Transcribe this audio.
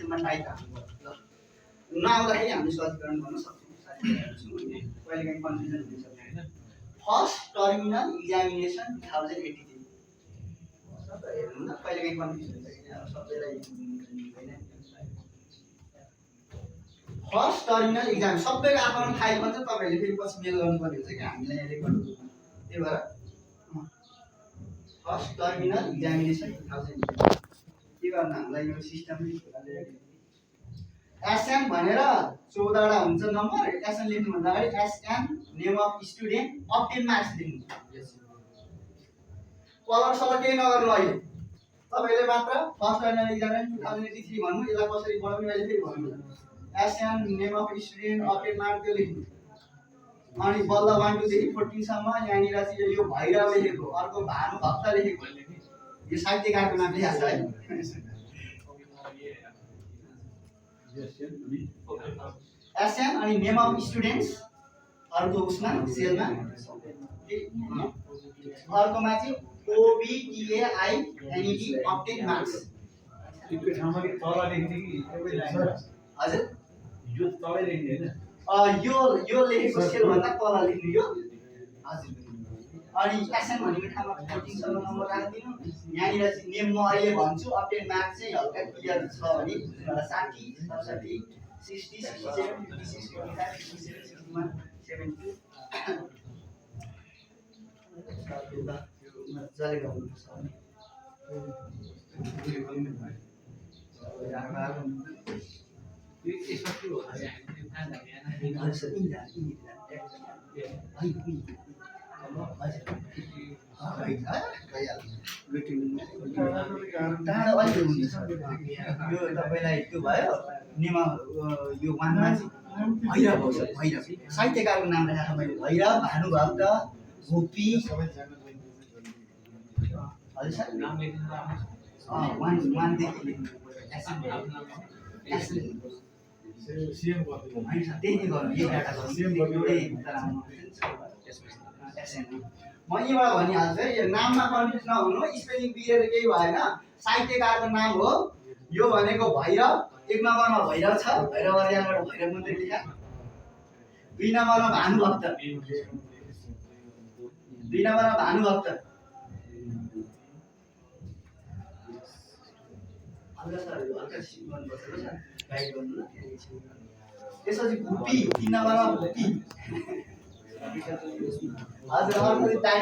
किसिममा type हाल्नु ल नआउँदाखेरि हामीले सजिकरण गर्न सक्छौँ कहिलेकाहीँ कन्फ्युजन हुन्छ होइन फर्स्ट टर्मिनल एक्जामिनेसन 2083 हेर्नु न कहिलेकाहीँ कन्फ्युजन हुन्छ किन सबैलाई फर्स्ट टर्मिनल एक्जाम सबैको आफ्नो फाइल भन्छ तपाईँहरूले फेरि पछि मेल गर्नुपर्ने हुन्छ कि हामीलाई यहाँ रेकर्ड त्यही भएर फर्स्ट टर्मिनल एक्जामिनेसन 2083 के गर्नु हामीलाई यो सिस्टमले एसएन भनेर 14 वटा हुन्छ नम्बर एसएन लेख्नुभन्दा अगाडि SN name of student obtain marks लेख्नु कलर सलर केही नगर्नु अहिले तपाईँले मात्र फर्स्ट टर्मिनल एक्जामिनेसन 2083 भन्नु यसलाई कसरी बनाउने मैले फेरि भन्नु SN name of student obtain marks त्यो लेख्नु अनि बल्ल 1 2 देखि 14 सम्म यहाँनिर चाहिँ यो भैरव लेखेको अर्को भानुभक्त लेखेको यो साहित्यकारको नाम लेखेको छ है एसएन अनि नेम अफ स्टुडेन्ट्स अर्को उसमा सेलमा अर्कोमा चाहिँ ओबिटिएआई एनइडी अब्टेन मार्क्स त्यो ठाउँमा के तल लेख्ने कि एउटै लाइन हजुर यो तलै लेख्ने हैन यो लेखेको सेल भन्दा तल लेख्नु यो हजुर अनि एसएन भनेको ठाउँमा 14 सम्म नम्बर राख्दिनु यहाँनिर चाहिँ नेम म अहिले भन्छु अब्टेन मार्क्स चाहिँ हल्का क्लियर छ भने 60 67 60 67 56 55 57 61 70 मजाले गर्नुपर्छ यसमा के हो टाढो अलिक हुन्छ यो तपाईँलाई त्यो भयो नेमा यो वानमा चाहिँ भैरव हो सर भैरव साहित्यकारको नाम राखेको मैले भैरव भानुभक्त गोपी हजुर सर नाम लेख्नु वान देखि लेख्नु सीएम गर्नु हैन सर त्यही गर्नु यो डाटा गर्नु सीएम गर्नु म यहीँबाट भनिहाल्छु है यो नाममा कन्फ्युज नहुनु स्पेलिङ बिग्रेर केही भएन साहित्यकारको नाम हो यो भनेको भैरव एक नम्बरमा भैरव छ भैरव अर्यालबाट भैरव मन्त्री लेखा दुई नम्बरमा भानुभक्त दुई नम्बरमा भानुभक्त त्यसपछि भुपी 3 नम्बरमा भुपी हजुर अर्को टाइम